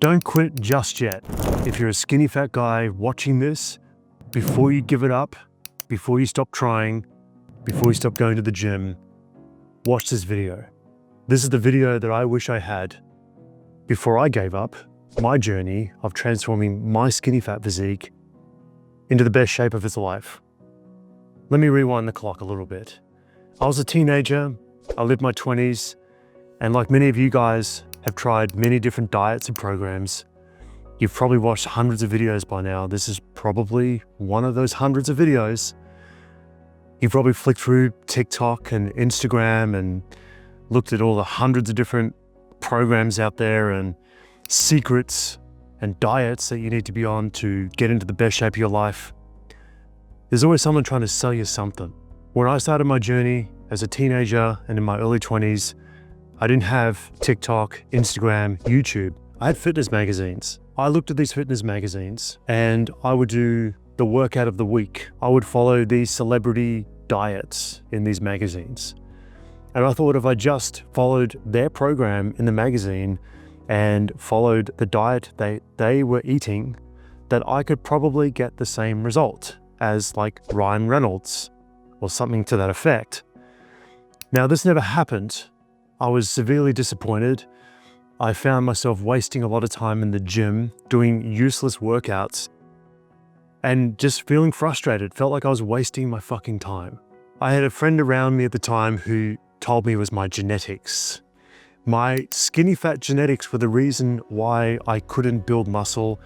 Don't quit just yet. If you're a skinny fat guy watching this, before you give it up, before you stop trying, before you stop going to the gym, watch this video. This is the video that I wish I had before I gave up my journey of transforming my skinny fat physique into the best shape of his life. Let me rewind the clock a little bit. I was a teenager, I lived my 20s, and like many of you guys have tried many different diets and programs. You've probably watched hundreds of videos by now. This is probably one of those hundreds of videos. You've probably flicked through TikTok and Instagram and looked at all the hundreds of different programs out there and secrets and diets that you need to be on to get into the best shape of your life. There's always someone trying to sell you something. When I started my journey as a teenager and in my early 20s, I didn't have TikTok, Instagram, YouTube. I had fitness magazines. I looked at these fitness magazines and I would do the workout of the week. I would follow these celebrity diets in these magazines. And I thought if I just followed their program in the magazine and followed the diet they were eating, that I could probably get the same result as like Ryan Reynolds or something to that effect. Now, this never happened. I was severely disappointed. I found myself wasting a lot of time in the gym, doing useless workouts, and just feeling frustrated. Felt like I was wasting my fucking time. I had a friend around me at the time who told me it was my genetics. My skinny fat genetics were the reason why I couldn't build muscle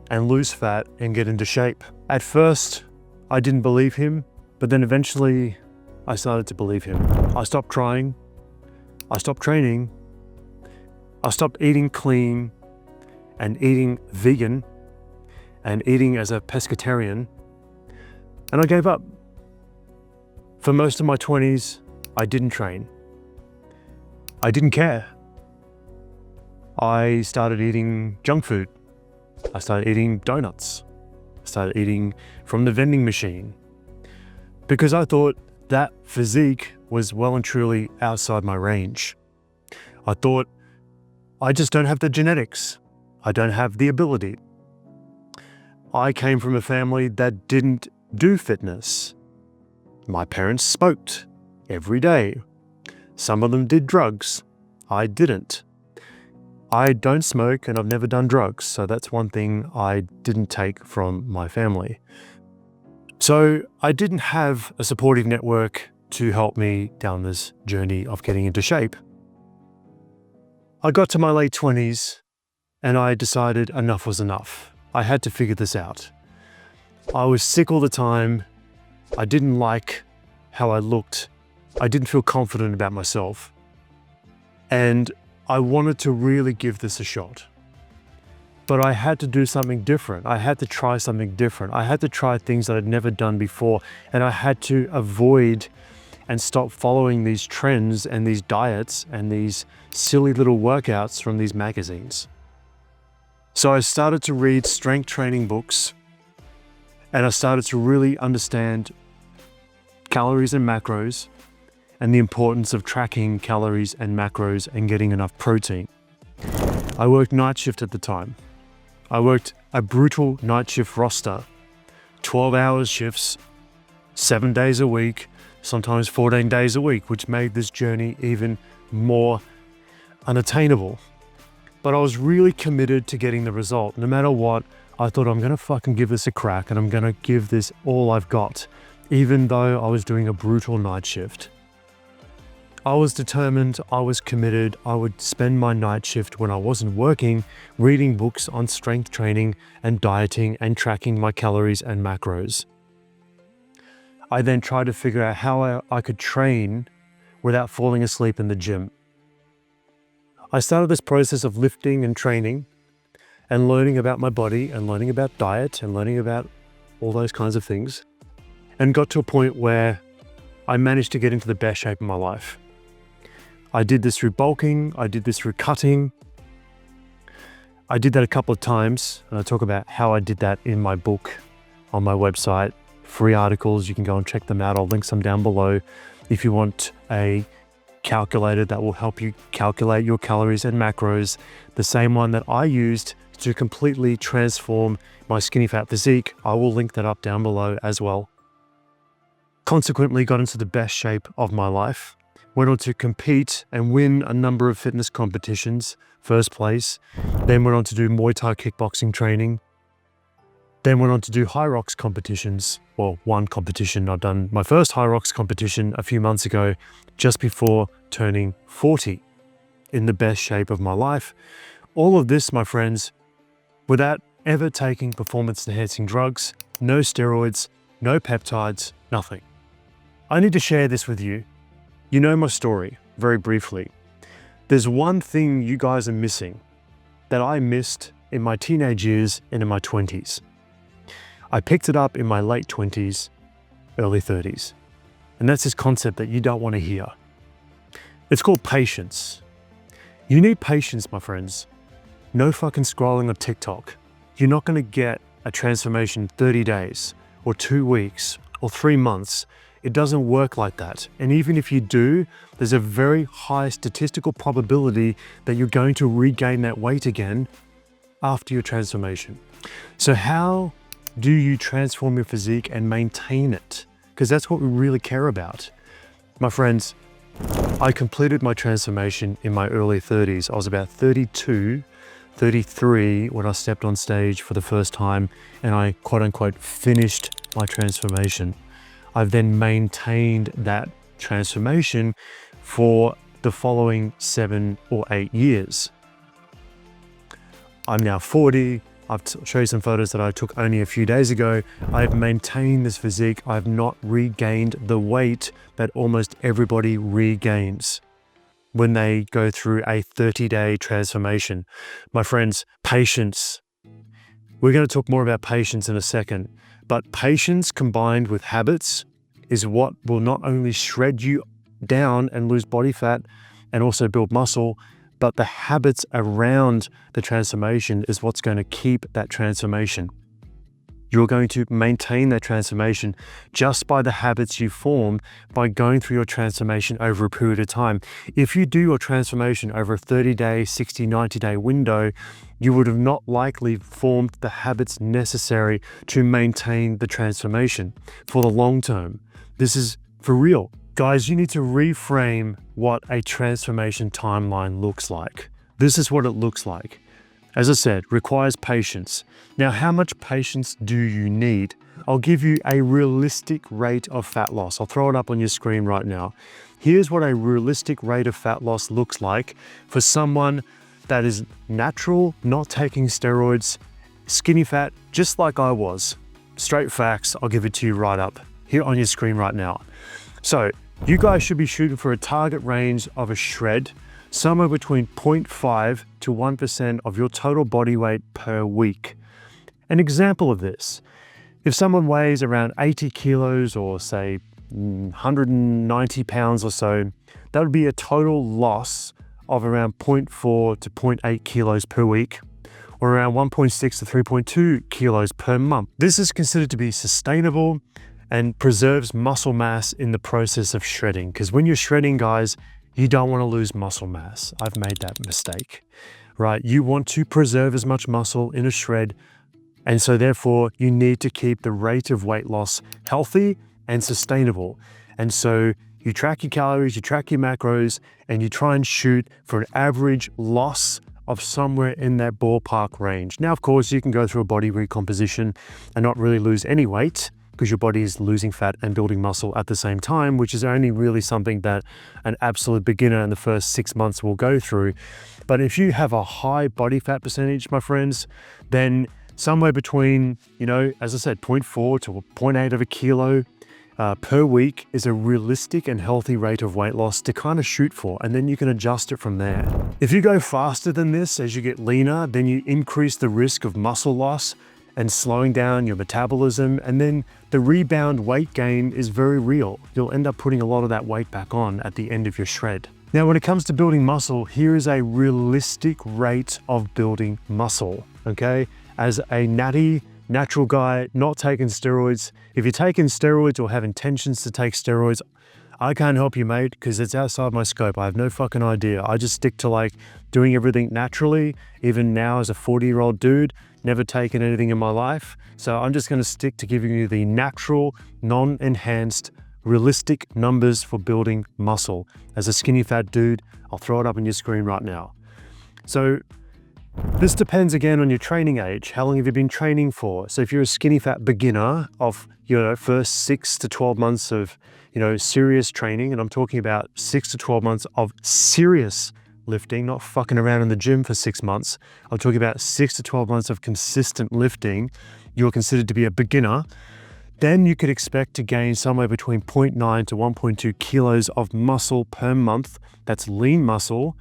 and lose fat and get into shape. At first, I didn't believe him, but then eventually I started to believe him. I stopped trying. I stopped training. I stopped eating clean and eating vegan and eating as a pescatarian, and I gave up. For most of my 20s, I didn't train. I didn't care. I started eating junk food. I started eating donuts. I started eating from the vending machine because I thought that physique was well and truly outside my range. I thought, I just don't have the genetics. I don't have the ability. I came from a family that didn't do fitness. My parents smoked every day. Some of them did drugs. I didn't. I don't smoke and I've never done drugs, so that's one thing I didn't take from my family. So I didn't have a supportive network to help me down this journey of getting into shape. I got to my late 20s and I decided enough was enough. I had to figure this out. I was sick all the time. I didn't like how I looked. I didn't feel confident about myself. And I wanted to really give this a shot. But I had to do something different. I had to try something different. I had to try things that I'd never done before. And I had to avoid and stop following these trends and these diets and these silly little workouts from these magazines. So I started to read strength training books and I started to really understand calories and macros and the importance of tracking calories and macros and getting enough protein. I worked night shift at the time. I worked a brutal night shift roster, 12-hour shifts, 7 days a week, sometimes 14 days a week, which made this journey even more unattainable. But I was really committed to getting the result. No matter what, I thought I'm gonna fucking give this a crack and I'm gonna give this all I've got, even though I was doing a brutal night shift. I was determined, I was committed, I would spend my night shift when I wasn't working, reading books on strength training and dieting and tracking my calories and macros. I then tried to figure out how I could train without falling asleep in the gym. I started this process of lifting and training and learning about my body and learning about diet and learning about all those kinds of things, and got to a point where I managed to get into the best shape of my life. I did this through bulking, I did this through cutting. I did that a couple of times, and I talk about how I did that in my book on my website. Free articles, you can go and check them out. I'll link some down below if you want a calculator that will help you calculate your calories and macros, the same one that I used to completely transform my skinny fat physique. I will link that up down below as well. Consequently, got into the best shape of my life. Went on to compete and win a number of fitness competitions, first place. Then went on to do Muay Thai kickboxing training. Then went on to do high rocks competitions. Well, one competition. I've done my first high rocks competition a few months ago, just before turning 40, in the best shape of my life. All of this, my friends, without ever taking performance-enhancing drugs, no steroids, no peptides, nothing. I need to share this with you. You know my story, very briefly. There's one thing you guys are missing that I missed in my teenage years and in my 20s. I picked it up in my late 20s, early 30s. And that's this concept that you don't want to hear. It's called patience. You need patience, my friends. No fucking scrolling on TikTok. You're not going to get a transformation in 30 days or 2 weeks or 3 months. It doesn't work like that. And even if you do, there's a very high statistical probability that you're going to regain that weight again after your transformation. So how do you transform your physique and maintain it? Because that's what we really care about. My friends, I completed my transformation in my early 30s. I was about 32, 33 when I stepped on stage for the first time, and I quote unquote finished my transformation. I've then maintained that transformation for the following 7 or 8 years. I'm now 40. I've shown you some photos that I took only a few days ago. I've maintained this physique. I've not regained the weight that almost everybody regains when they go through a 30-day transformation. My friends, patience. We're going to talk more about patience in a second. But patience combined with habits is what will not only shred you down and lose body fat and also build muscle, but the habits around the transformation is what's going to keep that transformation. You're going to maintain that transformation just by the habits you form by going through your transformation over a period of time. If you do your transformation over a 30-day, 60, 90-day window, you would have not likely formed the habits necessary to maintain the transformation for the long term. This is for real. Guys, you need to reframe what a transformation timeline looks like. This is what it looks like. As I said, requires patience. Now, how much patience do you need? I'll give you a realistic rate of fat loss. I'll throw it up on your screen right now. Here's what a realistic rate of fat loss looks like for someone that is natural, not taking steroids, skinny fat, just like I was. Straight facts, I'll give it to you right up here on your screen right now. So you guys should be shooting for a target range of a shred somewhere between 0.5 to 1% of your total body weight per week. An example of this, if someone weighs around 80 kilos or say 190 pounds or so, that would be a total loss of around 0.4 to 0.8 kilos per week, or around 1.6 to 3.2 kilos per month. This is considered to be sustainable and preserves muscle mass in the process of shredding. Because when you're shredding, guys, you don't want to lose muscle mass. I've made that mistake, right? You want to preserve as much muscle in a shred. And so therefore you need to keep the rate of weight loss healthy and sustainable. And so you track your calories, you track your macros, and you try and shoot for an average loss of somewhere in that ballpark range. Now, of course, you can go through a body recomposition and not really lose any weight, because your body is losing fat and building muscle at the same time, which is only really something that an absolute beginner in the first 6 months will go through. But if you have a high body fat percentage, my friends, then somewhere between, as I said, 0.4 to 0.8 of a kilo per week is a realistic and healthy rate of weight loss to kind of shoot for, and then you can adjust it from there. If you go faster than this as you get leaner, then you increase the risk of muscle loss and slowing down your metabolism, and then the rebound weight gain is very real. You'll end up putting a lot of that weight back on at the end of your shred. Now, when it comes to building muscle, here is a realistic rate of building muscle, okay? As a natty, natural guy, not taking steroids. If you're taking steroids or have intentions to take steroids, I can't help you, mate, because it's outside my scope. I have no fucking idea. I just stick to like doing everything naturally. Even now as a 40-year-old dude, never taken anything in my life. So I'm just going to stick to giving you the natural, non-enhanced, realistic numbers for building muscle. As a skinny fat dude, I'll throw it up on your screen right now. So this depends again on your training age. How long have you been training for? So if you're a skinny fat beginner of your first 6 to 12 months of, serious training, and I'm talking about 6 to 12 months of serious lifting, not fucking around in the gym for 6 months. I'm talking about 6 to 12 months of consistent lifting. You're considered to be a beginner. Then you could expect to gain somewhere between 0.9 to 1.2 kilos of muscle per month. That's lean muscle.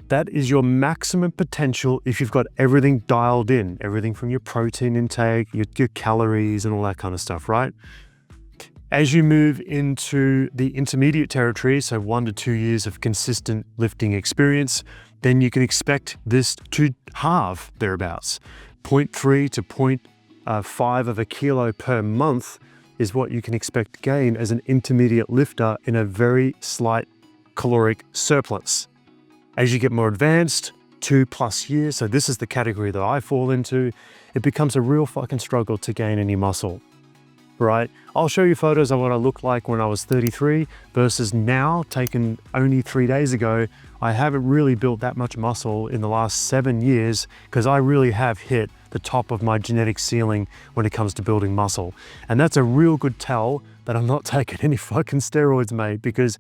That is your maximum potential if you've got everything dialed in, everything from your protein intake, your calories and all that kind of stuff, right? As you move into the intermediate territory, so 1 to 2 years of consistent lifting experience, then you can expect this to halve thereabouts. 0.3 to 0.5 of a kilo per month is what you can expect to gain as an intermediate lifter in a very slight caloric surplus. As you get more advanced, 2+ years, so this is the category that I fall into, it becomes a real fucking struggle to gain any muscle, right? I'll show you photos of what I looked like when I was 33 versus now, taken only 3 days ago. I haven't really built that much muscle in the last 7 years because I really have hit the top of my genetic ceiling when it comes to building muscle. And that's a real good tell that I'm not taking any fucking steroids, mate, because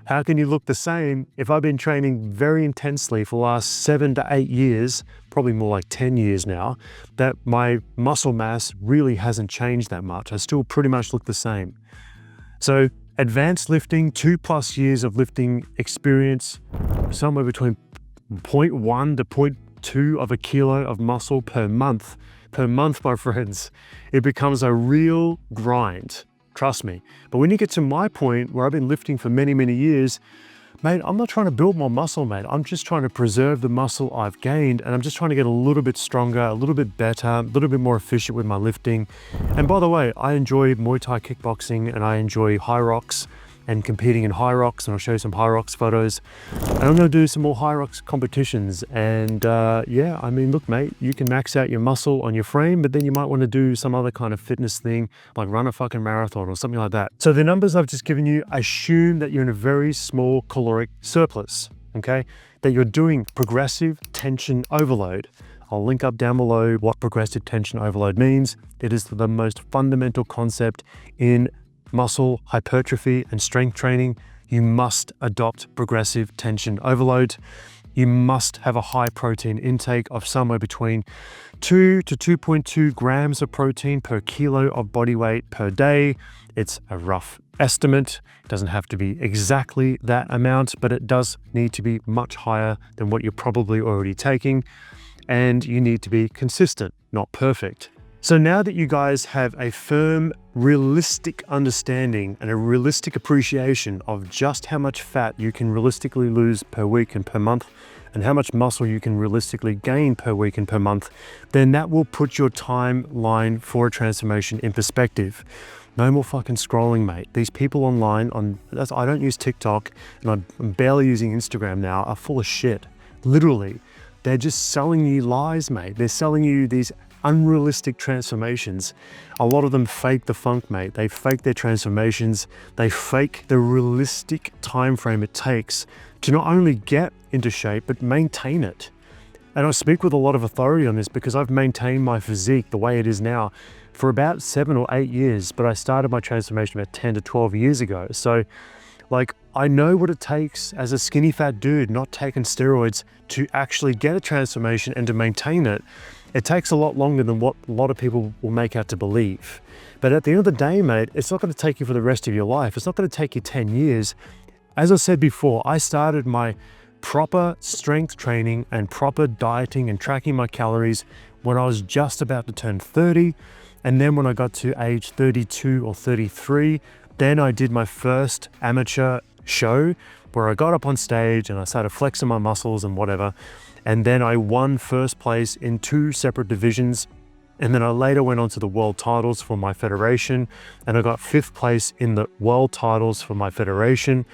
how can you look the same if I've been training very intensely for the last 7 to 8 years, probably more like 10 years now, that my muscle mass really hasn't changed that much. I still pretty much look the same. So advanced lifting, 2+ years of lifting experience, somewhere between 0.1 to 0.2 of a kilo of muscle per month. Per month, my friends, it becomes a real grind. Trust me. But when you get to my point where I've been lifting for many, many years, mate, I'm not trying to build more muscle, mate. I'm just trying to preserve the muscle I've gained, and I'm just trying to get a little bit stronger, a little bit better, a little bit more efficient with my lifting. And by the way, I enjoy Muay Thai kickboxing and I enjoy high rocks and competing in high rocks, and I'll show you some high rocks photos. And I'm going to do some more high rocks competitions. And yeah, I mean, look, mate, you can max out your muscle on your frame, but then you might want to do some other kind of fitness thing, like run a fucking marathon or something like that. So the numbers I've just given you assume that you're in a very small caloric surplus, okay? That you're doing progressive tension overload. I'll link up down below what progressive tension overload means. It is the most fundamental concept in muscle hypertrophy and strength training. You must adopt progressive tension overload. You must have a high protein intake of somewhere between 2 to 2.2 grams of protein per kilo of body weight per day. It's a rough estimate. It doesn't have to be exactly that amount, but it does need to be much higher than what you're probably already taking. And you need to be consistent, not perfect. So now that you guys have a firm, realistic understanding and a realistic appreciation of just how much fat you can realistically lose per week and per month, and how much muscle you can realistically gain per week and per month, then that will put your timeline for a transformation in perspective. No more fucking scrolling, mate. These people online, I don't use TikTok and I'm barely using Instagram now, are full of shit. Literally, they're just selling you lies, mate. They're selling you these unrealistic transformations. A lot of them fake the funk, mate. They fake their transformations. They fake the realistic time frame it takes to not only get into shape, but maintain it. And I speak with a lot of authority on this because I've maintained my physique the way it is now for about 7 or 8 years, but I started my transformation about 10 to 12 years ago. So like, I know what it takes as a skinny fat dude, not taking steroids, to actually get a transformation and to maintain it. It takes a lot longer than what a lot of people will make out to believe. But at the end of the day, mate, it's not going to take you for the rest of your life. It's not going to take you 10 years. As I said before, I started my proper strength training and proper dieting and tracking my calories when I was just about to turn 30. And then when I got to age 32 or 33, then I did my first amateur show where I got up on stage and I started flexing my muscles and whatever. And then I won first place in 2 separate divisions. And then I later went on to the world titles for my federation, and I got 5th place in the world titles for my federation.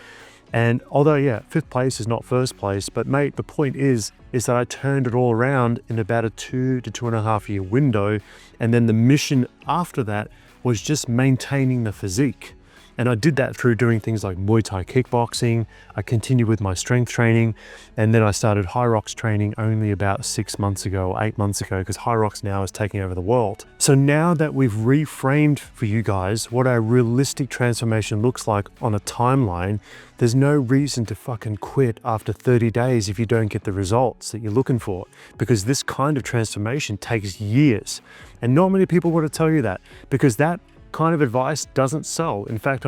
And although, yeah, 5th place is not 1st place, but mate, the point is that I turned it all around in about a 2 to 2.5 year window. And then the mission after that was just maintaining the physique. And I did that through doing things like Muay Thai kickboxing. I continued with my strength training. And then I started High Rocks training only about 6 months ago or 8 months ago, because High Rocks now is taking over the world. So now that we've reframed for you guys what our realistic transformation looks like on a timeline, there's no reason to fucking quit after 30 days if you don't get the results that you're looking for, because this kind of transformation takes years. And not many people want to tell you that, because that kind of advice doesn't sell. In fact,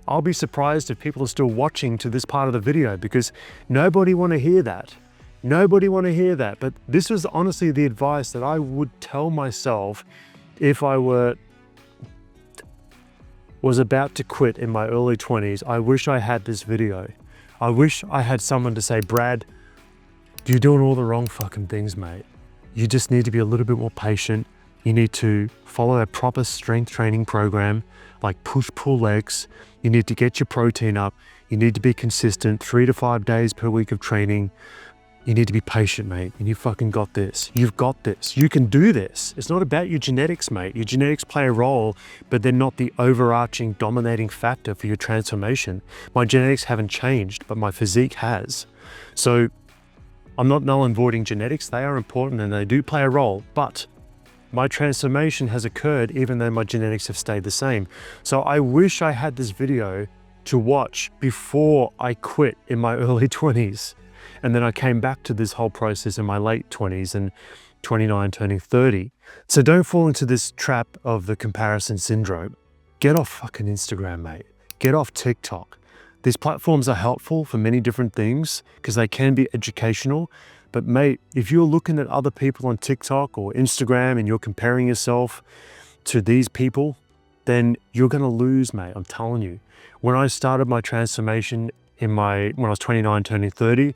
I'll be surprised if people are still watching to this part of the video, because nobody want to hear that. Nobody want to hear that. But this was honestly the advice that I would tell myself if I was about to quit in my early 20s. I wish I had this video. I wish I had someone to say, Brad, you're doing all the wrong fucking things, mate. You just need to be a little bit more patient. You need to follow a proper strength training program, like push-pull legs. You need to get your protein up. You need to be consistent, 3 to 5 days per week of training. You need to be patient, mate, and you fucking got this. You've got this. You can do this. It's not about your genetics, mate. Your genetics play a role, but they're not the overarching dominating factor for your transformation. My genetics haven't changed, but my physique has. So I'm not null and voiding genetics. They are important and they do play a role, but my transformation has occurred even though my genetics have stayed the same. So I wish I had this video to watch before I quit in my early 20s. And then I came back to this whole process in my late 20s and 29 turning 30. So don't fall into this trap of the comparison syndrome. Get off fucking Instagram, mate. Get off TikTok. These platforms are helpful for many different things because they can be educational. But mate, if you're looking at other people on TikTok or Instagram and you're comparing yourself to these people, then you're going to lose, mate. I'm telling you. When I started my transformation when I was 29 turning 30,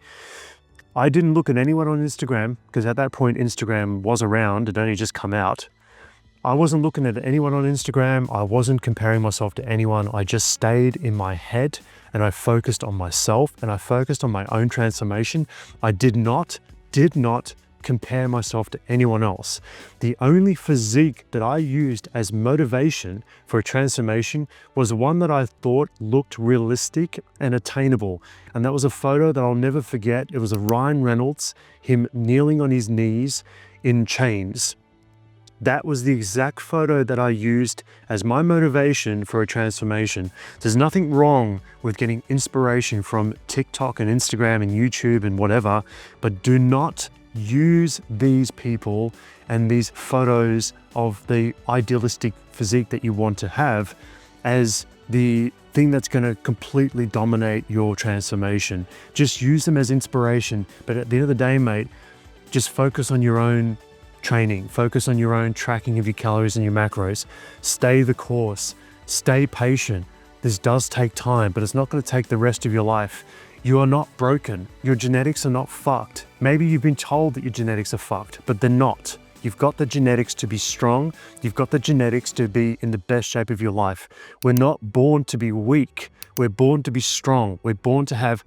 I didn't look at anyone on Instagram, because at that point Instagram was around, it only just come out. I wasn't looking at anyone on Instagram. I wasn't comparing myself to anyone. I just stayed in my head and I focused on myself and I focused on my own transformation. I did not compare myself to anyone else. The only physique that I used as motivation for a transformation was one that I thought looked realistic and attainable. And that was a photo that I'll never forget. It was of Ryan Reynolds, him kneeling on his knees in chains. That was the exact photo that I used as my motivation for a transformation. There's nothing wrong with getting inspiration from TikTok and Instagram and YouTube and whatever, but do not use these people and these photos of the idealistic physique that you want to have as the thing that's going to completely dominate your transformation. Just use them as inspiration, but at the end of the day, mate, just focus on your own training, focus on your own tracking of your calories and your macros. Stay the course, stay patient. This does take time, but it's not going to take the rest of your life. You are not broken. Your genetics are not fucked. Maybe you've been told that your genetics are fucked, but they're not. You've got the genetics to be strong. You've got the genetics to be in the best shape of your life. We're not born to be weak. We're born to be strong. We're born to have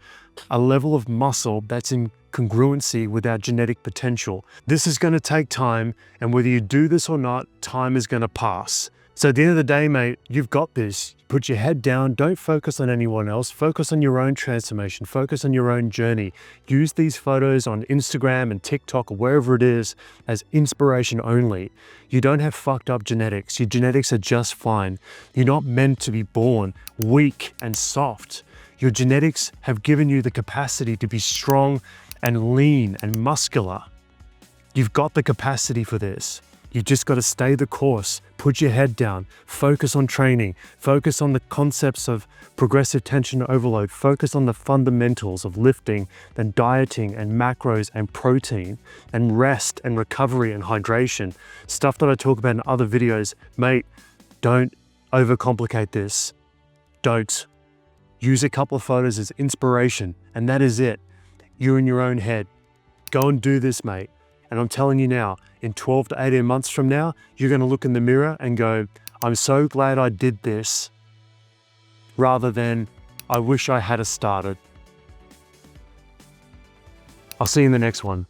a level of muscle that's in congruency with our genetic potential. This is going to take time, and whether you do this or not, time is going to pass. So at the end of the day, mate, you've got this. Put your head down. Don't focus on anyone else. Focus on your own transformation. Focus on your own journey. Use these photos on Instagram and TikTok or wherever it is as inspiration only. You don't have fucked up genetics. Your genetics are just fine. You're not meant to be born weak and soft. Your genetics have given you the capacity to be strong and lean and muscular. You've got the capacity for this. You just got to stay the course, put your head down, focus on training, focus on the concepts of progressive tension overload, focus on the fundamentals of lifting and dieting and macros and protein and rest and recovery and hydration. Stuff that I talk about in other videos. Mate, don't overcomplicate this. Don't. Use a couple of photos as inspiration, and that is it. You're in your own head. Go and do this, mate. And I'm telling you now, in 12 to 18 months from now, you're going to look in the mirror and go, I'm so glad I did this, rather than, I wish I had started. I'll see you in the next one.